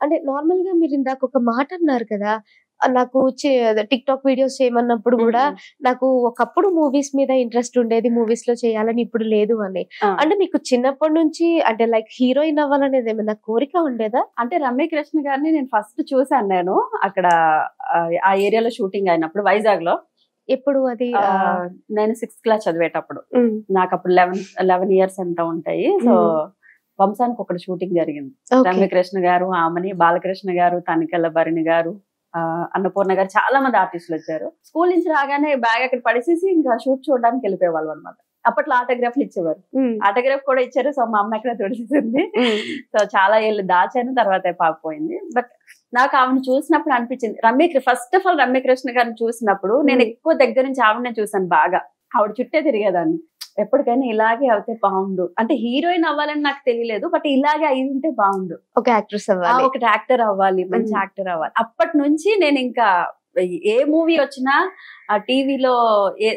అంటే నార్మల్‌గా మీరిందాక ఒక మాట అన్నారు కదా! నాకు టిక్‌టాక్ వీడియోస్ చేయమన్నప్పుడు గూడా నాకు ఒకప్పుడు మూవీస్ మీద ఇంట్రెస్ట్ ఉండేది. మూవీస్‌లో చేయాలని ఇప్పుడు లేదు అని. ఆ! అంటే మీకు చిన్నప్పటి నుంచి అంటే లైక్ హీరోయిన్ అవ్వాలనేది ఏమైనా కోరిక ఉండేదా? అంటే రమ్యకృష్ణ గారిని నేను ఫస్ట్ చూసాను నేను. అక్కడ ఆ ఏరియాలో షూటింగ్ అయినప్పుడు వైజాగ్‌లో. ఎప్పుడు అది? నేను 6th క్లాస్ చదివేటప్పుడు. హ్మ్. నాకప్పుడు 11 ఇయర్స్ ఎంతో ఉంటాయి. సో, వంశానికి ఒకటి షూటింగ్ జరిగింది. ఓకే. రమ్యకృష్ణ గారు, ఆమని, బాలకృష్ణ గారు, తనికెళ్ళ భరణి గారు, అన్నపూర్ణ గారు చాలా మంది ఆర్టిస్టులు వచ్చారు. స్కూల్ నుంచి రాగానే బ్యాగ్ అక్కడ పడేసేసి ఇంకా షూట్ చూడడానికి వెళ్ళిపోయేవాళ్ళం అన్నమాట. అప్పట్లో ఆటోగ్రాఫ్లు ఇచ్చేవారు. ఆటోగ్రాఫ్ కూడా ఇచ్చారు. సో మా అమ్మ ఎక్కడ తుడిచేసింది. సో చాలా ఏళ్ళు దాచాను, తర్వాత పాకపోయింది. బట్ నాకు ఆవిడని చూసినప్పుడు అనిపించింది, ఫస్ట్ ఆఫ్ ఆల్ రమ్యకృష్ణ గారిని చూసినప్పుడు నేను ఎక్కువ దగ్గర నుంచి ఆవిడనే చూసాను బాగా. ఆవిడ చుట్టే తిరిగేదాన్ని. ఎప్పటికైనా ఇలాగే అవుతే బాగుండు, అంటే హీరోయిన్ అవ్వాలని నాకు తెలియలేదు, బట్ ఇలాగే అయి ఉంటే బాగుండు, ఒక యాక్ట్రెస్ అవ్వాలి, ఒక యాక్టర్ అవ్వాలి, మంచి యాక్టర్ అవ్వాలి. అప్పటి నుంచి నేను ఇంకా ఏ మూవీ వచ్చినా ఆ టీవీలో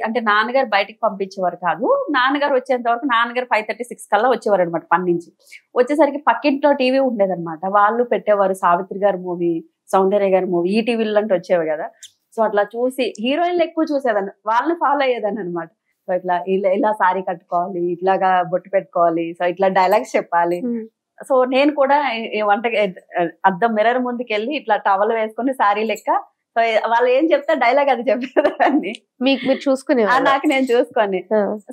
అంటే నాన్నగారు బయటికి పంపించేవారు కాదు. నాన్నగారు వచ్చేంత వరకు నాన్నగారు 5:36 కల్లా వచ్చేవారు అనమాట పని నుంచి. వచ్చేసరికి పక్కింట్లో టీవీ ఉండేదన్నమాట. వాళ్ళు పెట్టేవారు సావిత్రి గారి మూవీ, సౌందర్య గారి మూవీ, ఈ టీవీలో అంటే వచ్చేవి కదా. సో అట్లా చూసి హీరోయిన్లు ఎక్కువ చూసేదాన్ని, వాళ్ళని ఫాలో అయ్యేదాన్ని అనమాట. సో ఇట్లా ఇలా సారీ కట్టుకోవాలి, ఇట్లాగా బొట్టు పెట్టుకోవాలి, సో ఇట్లా డైలాగ్స్ చెప్పాలి. సో నేను కూడా అద్దం మిర్రర్ ముందుకెళ్ళి ఇట్లా టవల్ వేసుకుని సారీ లెక్క, సో వాళ్ళు ఏం చెప్తే డైలాగ్ అది చెప్పేదాన్ని. మీరు చూసుకునే నాకు నేను చూసుకొని,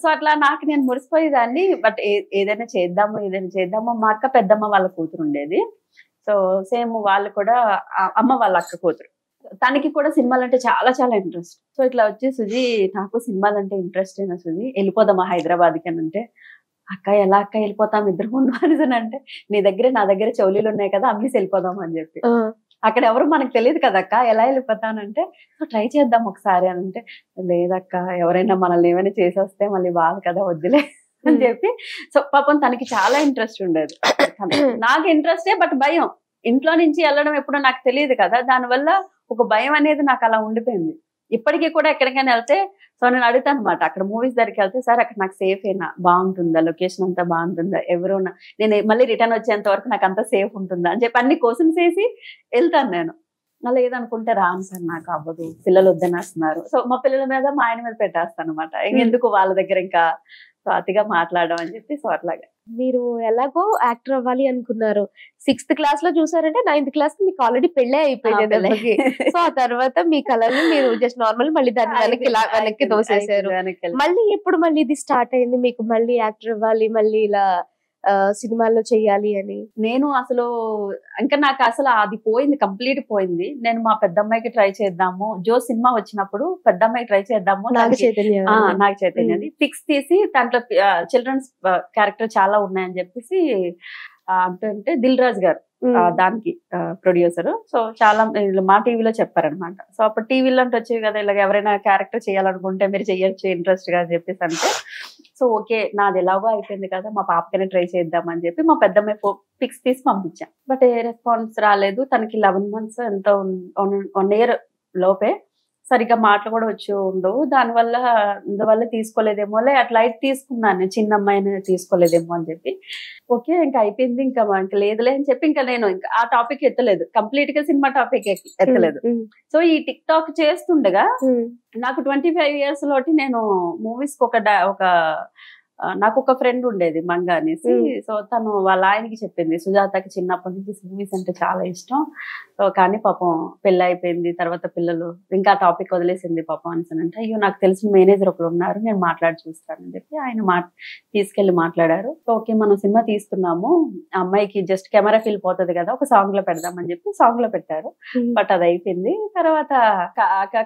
సో అట్లా నాకు నేను మురిసిపోయేదాన్ని. బట్ ఏదైనా చేద్దాము. మా అక్క పెద్దమ్మ వాళ్ళ కూతురు ఉండేది. సో సేమ్ వాళ్ళు కూడా అమ్మ వాళ్ళ అక్క కూతురు. తనకి కూడా సినిమాలంటే చాలా చాలా ఇంట్రెస్ట్. సో ఇట్లా వచ్చి, సుజీ నాకు సినిమాలంటే ఇంట్రెస్ట్ అయినా సుజీ, వెళ్ళిపోదామా హైదరాబాద్కి అని అంటే, అక్క ఎలా అక్క వెళ్ళిపోతాం ఇద్దరు అని అంటే, నా దగ్గర చౌలీలు ఉన్నాయి కదా, అమ్మేసి వెళ్ళిపోదాం అని చెప్పి. అక్కడ ఎవరు మనకు తెలియదు కదక్క, ఎలా వెళ్ళిపోతానంటే, ట్రై చేద్దాం ఒకసారి అని అంటే, లేదక్క ఎవరైనా మనల్ని ఏమైనా చేసి వస్తే మళ్ళీ బాధ కదా, వద్దులే అని చెప్పి. సో పాపం తనకి చాలా ఇంట్రెస్ట్ ఉండేది. నాకు ఇంట్రెస్టే, బట్ భయం. ఇంట్లో నుంచి వెళ్ళడం ఎప్పుడో నాకు తెలియదు కదా, దానివల్ల ఒక భయం అనేది నాకు అలా ఉండిపోయింది. ఇప్పటికీ కూడా ఎక్కడికైనా వెళ్తే సో నేను అడుగుతాను అనమాట, అక్కడ మూవీస్ దగ్గరికి వెళ్తే, సార్ అక్కడ నాకు సేఫ్ అయినా, బాగుంటుందా, లొకేషన్ అంతా బాగుంటుందా, ఎవరున్నా నేను మళ్ళీ రిటర్న్ వచ్చేంత వరకు నాకు అంతా సేఫ్ ఉంటుందా అని చెప్పి అన్ని క్వశ్చన్స్ వేసి వెళ్తాను నేను. అలా ఏదనుకుంటే రాను సార్ నాకు అవ్వదు, పిల్లలు వద్దనేస్తున్నారు. సో మా పిల్లల మీద మా ఆయన మీద పెట్టేస్తాను అనమాట. ఇంకెందుకు వాళ్ళ దగ్గర ఇంకా అతిగా మాట్లాడడం అని చెప్పి. సో అట్లాగా మీరు ఎలాగో యాక్టర్ అవ్వాలి అనుకున్నారు. 6th క్లాస్ లో చూసారంటే 9th క్లాస్ మీకు ఆల్రెడీ పెళ్ళే అయిపోయింది. సో ఆ తర్వాత మీ కళల్ని మీరు జస్ట్ నార్మల్ మళ్ళీ దాన్ని వెనక్కి తోసేసారు. మళ్ళీ ఎప్పుడు మళ్ళీ ఇది స్టార్ట్ అయింది మీకు, మళ్ళీ యాక్టర్ అవ్వాలి, మళ్ళీ ఇలా సినిమాల్లో చెయ్యాలి అని? నేను అసలు ఇంకా నాకు అసలు అది పోయింది, కంప్లీట్ పోయింది. నేను మా పెద్దమ్మాయికి ట్రై చేద్దాము, జో సినిమా వచ్చినప్పుడు పెద్దమ్మాయికి ట్రై చేద్దాము, నాగ చైతన్యది పిక్స్ తీసి దాంట్లో చిల్డ్రన్స్ క్యారెక్టర్ చాలా ఉన్నాయని చెప్పేసి అంటే దిల్ రాజు గారు దానికి ప్రొడ్యూసర్. సో చాలా మా టీవీలో చెప్పారనమాట. సో అప్పుడు టీవీలో అంటే వచ్చేవి కదా, ఇలాగ ఎవరైనా క్యారెక్టర్ చేయాలనుకుంటే మీరు చెయ్యొచ్చు ఇంట్రెస్ట్ గా అని చెప్పేసి అంటే, సో ఓకే నాది ఎలాగో అయిపోయింది కదా, మా పాపకైనా ట్రై చేద్దాం అని చెప్పి మా పెద్దమ్మాయి పిక్స్ తీసి పంపించాం. బట్ ఏ రెస్పాన్స్ రాలేదు. తనకి 11 months ఎంతో 1 year లోపే, సరిగ్గా మాటలు కూడా వచ్చి ఉండవు. అందువల్ల తీసుకోలేదేమో, అట్లా అయితే తీసుకున్నాను, చిన్న అమ్మాయిని తీసుకోలేదేమో అని చెప్పి. ఓకే ఇంకా అయిపోయింది, ఇంకా లేదులే అని చెప్పి ఇంకా నేను ఇంకా ఆ టాపిక్ ఎత్తలేదు, కంప్లీట్ గా సినిమా టాపిక్ ఎత్తలేదు. సో ఈ టిక్ టాక్ చేస్తుండగా నాకు 25 years లోటి నేను మూవీస్ కి నాకు ఒక ఫ్రెండ్ ఉండేది మంగ అనేసి. సో తను వాళ్ళ ఆయనకి చెప్పింది, సుజాతకి చిన్నప్పటి నుంచి మూవీస్ అంటే చాలా ఇష్టం, సో కానీ పాపం పెళ్లి అయిపోయింది, తర్వాత పిల్లలు, ఇంకా టాపిక్ వదిలేసింది పాపం అని అంటే, అయ్యో నాకు తెలిసిన మేనేజర్ ఒకరు ఉన్నారు, నేను మాట్లాడి చూస్తానని చెప్పి ఆయన తీసుకెళ్లి మాట్లాడారు. ఓకే మనం సినిమా తీస్తున్నాము, ఆ అమ్మాయికి జస్ట్ కెమెరా ఫీల్ పోతుంది కదా, ఒక సాంగ్ లో పెడదామని చెప్పి సాంగ్ లో పెట్టారు. బట్ అది అయిపోయింది. తర్వాత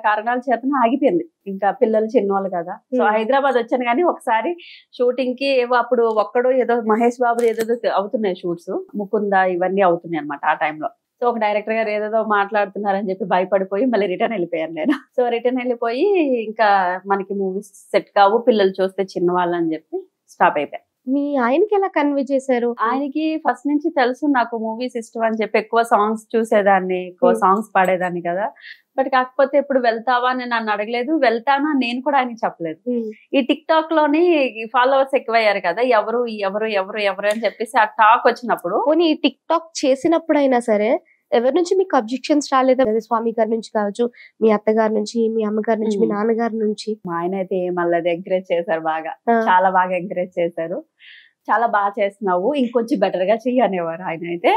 కారణాల చేతన ఆగిపోయింది, ఇంకా పిల్లలు చిన్నవాళ్ళు కదా. సో హైదరాబాద్ వచ్చాను కానీ ఒకసారి షూటింగ్ కి ఏవో అప్పుడు ఒక్కడో ఏదో మహేష్ బాబు ఏదో అవుతున్నాయి షూట్స్, ముకుంద ఇవన్నీ అవుతున్నాయి అనమాట ఆ టైంలో. సో ఒక డైరెక్టర్ గారు ఏదేదో మాట్లాడుతున్నారని చెప్పి భయపడిపోయి మళ్ళీ రిటర్న్ వెళ్ళిపోయాను నేను. సో రిటర్న్ వెళ్ళిపోయి ఇంకా మనకి మూవీస్ సెట్ కావు, పిల్లలు చూస్తే చిన్నవాళ్ళు అని చెప్పి స్టాప్ అయిపోయాను. మీ ఆయనకి ఎలా కన్వే చేశారు? ఆయనకి ఫస్ట్ నుంచి తెలుసు నాకు మూవీస్ ఇష్టం అని చెప్పి, ఎక్కువ సాంగ్స్ చూసేదాన్ని, ఎక్కువ సాంగ్స్ పాడేదాన్ని కదా. బట్ కాకపోతే ఇప్పుడు వెళ్తావా అని నన్ను అడగలేదు, వెళ్తానా నేను కూడా ఆయనకి చెప్పలేదు. ఈ టిక్ టాక్ లోని ఫాలోవర్స్ ఎక్కువయ్యారు కదా, ఎవరు ఎవరు ఎవరు ఎవరు అని చెప్పేసి ఆ టాక్ వచ్చినప్పుడు, ఈ టిక్ టాక్ చేసినప్పుడు అయినా సరే ఎవరి నుంచి మీకు అబ్జెక్షన్స్ రాలేదా? స్వామి గారి నుంచి కావచ్చు, మీ అత్తగారి నుంచి, మీ అమ్మగారి నుంచి, మీ నాన్నగారి నుంచి? మా ఆయన అయితే ఏమల్లది ఎంకరేజ్ చేశారు, బాగా చాలా బాగా ఎంకరేజ్ చేశారు. చాలా బాగా చేస్తున్నావు, ఇంకొంచెం బెటర్ గా చెయ్యి అనేవారు ఆయన అయితే.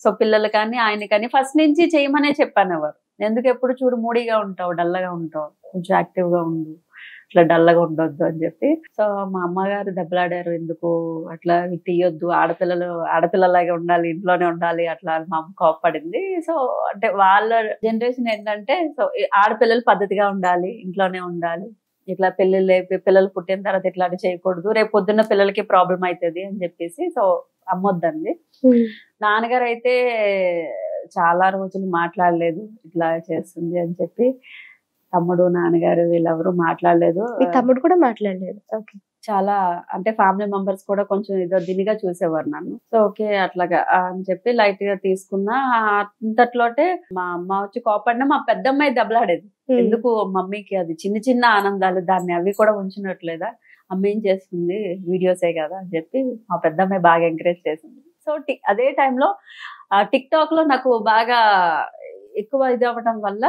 సో పిల్లలు కానీ ఆయన కానీ ఫస్ట్ నుంచి చేయమనే చెప్పనేవారు. ఎందుకు ఎప్పుడు చూడు మూడీగా ఉంటావు, డల్లగా ఉంటావు, కొంచెం యాక్టివ్ గా ఉండు, ఇట్లా డల్లగా ఉండొద్దు అని చెప్పి. సో మా అమ్మగారు దెబ్బలాడారు, ఎందుకు అట్లా తీయొద్దు, ఆడపిల్లలాగా ఉండాలి, ఇంట్లోనే ఉండాలి అట్లా మా అమ్మ కోప్పడింది. సో అంటే వాళ్ళ జనరేషన్ ఏంటంటే, సో ఆడపిల్లలు పద్ధతిగా ఉండాలి, ఇంట్లోనే ఉండాలి, ఇట్లా పిల్లలు పుట్టిన తర్వాత ఇట్లాంటి చేయకూడదు, రేపు పొద్దున్న పిల్లలకి ప్రాబ్లం అవుతుంది అని చెప్పేసి. సో అమ్మొద్దండి. నాన్నగారు అయితే చాలా రోజులు మాట్లాడలేదు, ఇట్లా చేస్తుంది అని చెప్పి. తమ్ముడు, నాన్నగారు వీళ్ళెవరూ మాట్లాడలేదు. తమ్ముడు కూడా మాట్లాడలేదు? ఓకే. చాలా అంటే ఫ్యామిలీ మెంబర్స్ కూడా కొంచెం ఏదో దినిగా చూసేవారు నన్ను. సో ఓకే అట్లాగా అని చెప్పి లైట్ గా తీసుకున్నా. అంతట్లోటే మా అమ్మ వచ్చి కోపడినా మా పెద్దమ్మాయి దెబ్బలాడేది. ఎందుకు మమ్మీకి అది చిన్న చిన్న ఆనందాలు, దాన్ని అవి కూడా ఉంచినట్లేదా, అమ్మ ఏం చేస్తుంది, వీడియోసే కదా అని చెప్పి మా పెద్దమ్మాయి బాగా ఎంకరేజ్ చేసింది. సో అదే టైంలో టిక్ టాక్ లో నాకు బాగా ఎక్కువ ఇది అవ్వడం వల్ల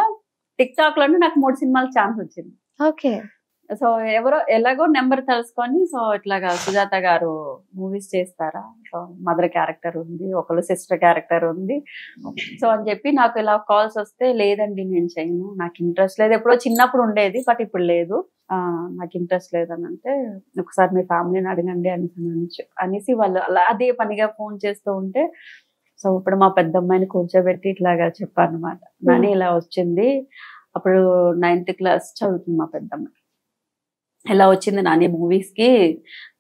టిక్ టాక్ లోనే నాకు 3 సినిమాలకు ఛాన్స్ వచ్చింది. ఓకే. సో ఎవరో ఎలాగో నెంబర్ తెలుసుకొని, సో ఇట్లాగా సుజాత గారు మూవీస్ చేస్తారా, సో మదర్ క్యారెక్టర్ ఉంది, ఒకళ్ళు సిస్టర్ క్యారెక్టర్ ఉంది, సో అని చెప్పి నాకు ఇలా కాల్స్ వస్తే, లేదండి నేను చేయను, నాకు ఇంట్రెస్ట్ లేదు, ఎప్పుడో చిన్నప్పుడు ఉండేది బట్ ఇప్పుడు లేదు, నాకు ఇంట్రెస్ట్ లేదని అంటే, ఒకసారి మీ ఫ్యామిలీని అడగండి అనేసి వాళ్ళు అలా అదే పనిగా ఫోన్ చేస్తూ ఉంటే, సో ఇప్పుడు మా పెద్దమ్మాయిని కూర్చోబెట్టి ఇట్లాగా చెప్పాను అనమాట. నాని ఇలా వచ్చింది, అప్పుడు 9th క్లాస్ చదువుతుంది మా పెద్దమ్మాయి. ఎలా వచ్చింది నాని మూవీస్ కి,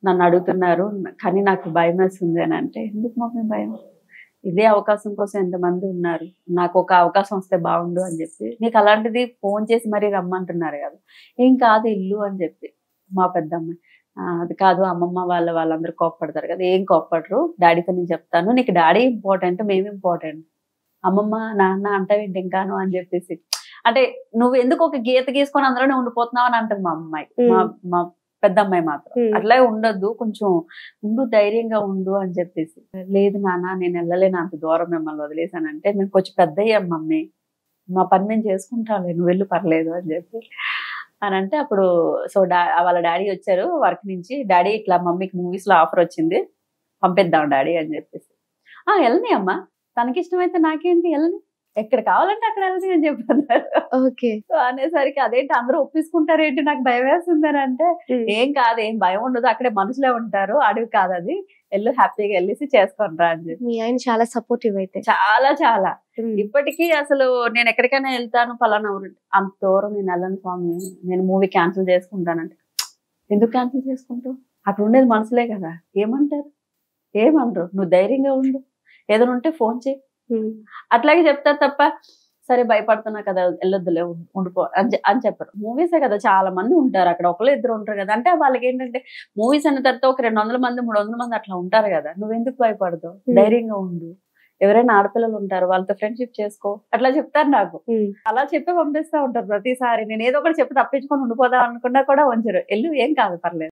నన్ను అడుగుతున్నారు, కానీ నాకు భయం వేస్తుంది అని అంటే, ఎందుకు మమ్మీ భయం, ఇదే అవకాశం కోసం ఎంతమంది ఉన్నారు, నాకు ఒక అవకాశం వస్తే బాగుండు అని చెప్పి, నీకు అలాంటిది ఫోన్ చేసి మరీ రమ్మంటున్నారు కదా, ఏం కాదు ఇల్లు అని చెప్పి. మా పెద్దమ్మాయి, అది కాదు అమ్మమ్మ వాళ్ళందరూ కోప్పడతారు కదా, ఏం కోప్పడరు, డాడీతో నేను చెప్తాను, నీకు డాడీ ఇంపార్టెంట్, మేము ఇంపార్టెంట్, అమ్మమ్మ నాన్న అంటావేంటి ఇంకాను అని చెప్పేసి. అంటే నువ్వు ఎందుకు ఒక గీత గీసుకొని అందులోనే ఉండిపోతున్నావు అని అంటుంది మా అమ్మాయి. మా పెద్దమ్మాయి మాత్రం అట్లా ఉండొద్దు, కొంచెం ఉండు, ధైర్యంగా ఉండు అని చెప్పేసి. లేదు నాన్న నేను వెళ్ళలేను అంత దూరం మిమ్మల్ని వదిలేసానంటే, మేము కొంచెం పెద్ద అయ్యాం మమ్మీ, మా పని మేము చేసుకుంటాంలే, నువ్వు వెళ్ళు పర్లేదు అని చెప్పి అని అంటే, అప్పుడు సో వాళ్ళ డాడీ వచ్చారు వర్క్ నుంచి, డాడీ ఇట్లా మమ్మీకి మూవీస్ లో ఆఫర్ వచ్చింది, పంపిద్దాం డాడీ అని చెప్పేసి. వెళ్ళని అమ్మా, తనకి ఇష్టమైతే నాకేంటి, వెళ్ళని, ఎక్కడ కావాలంటే అక్కడ వెళ్ళని అని చెప్పన్నారు. ఓకే. సో అనేసరికి అదేంటి అందరూ ఒప్పించుకుంటారు ఏంటి, నాకు భయం వేస్తుంది అని అంటే, ఏం కాదు, ఏం భయం ఉండదు, అక్కడే మనుషులే ఉంటారు, అడవి కాదు అది, వెళ్ళు హ్యాపీగా వెళ్ళేసి చేసుకోనరా అని చెప్పి. మీ ఆయన చాలా సపోర్టివ్ అయితే. చాలా చాలా. ఇప్పటికీ అసలు నేను ఎక్కడికైనా వెళ్తాను పలానా ఊరు, అంత దూరం నేను వెళ్ళను స్వామి, నేను మూవీ క్యాన్సిల్ చేసుకుంటానంటే, ఎందుకు క్యాన్సిల్ చేసుకుంటావు, అక్కడ ఉండేది మనుషులే కదా, ఏమంటారు, ఏమనరు, నువ్వు ధైర్యంగా ఉండు, ఏదైనా ఉంటే ఫోన్ చేయి, అట్లాగే చెప్తారు తప్ప, సరే భయపడుతున్నా కదా వెళ్ళొద్దులే ఉండిపో అని చెప్పరు. మూవీసే కదా, చాలా మంది ఉంటారు అక్కడ, ఒకళ్ళు ఇద్దరు ఉంటారు కదా, అంటే వాళ్ళకి ఏంటంటే మూవీస్ అన్న తర్వాత ఒక 200 మంది 300 మంది అట్లా ఉంటారు కదా, నువ్వెందుకు భయపడతావు, ధైర్యంగా ఉండు, ఎవరైనా ఆడపిల్లలు ఉంటారు వాళ్ళతో ఫ్రెండ్షిప్ చేసుకో, అట్లా చెప్తారు నాకు. అలా చెప్పి పంపిస్తా ఉంటారు ప్రతిసారి. నేను ఏదో ఒకటి చెప్పి తప్పించుకొని ఉండిపోదాం అనుకున్నా కూడా ఉంచరు, వెళ్ళు ఏం కాదు పర్లేదు.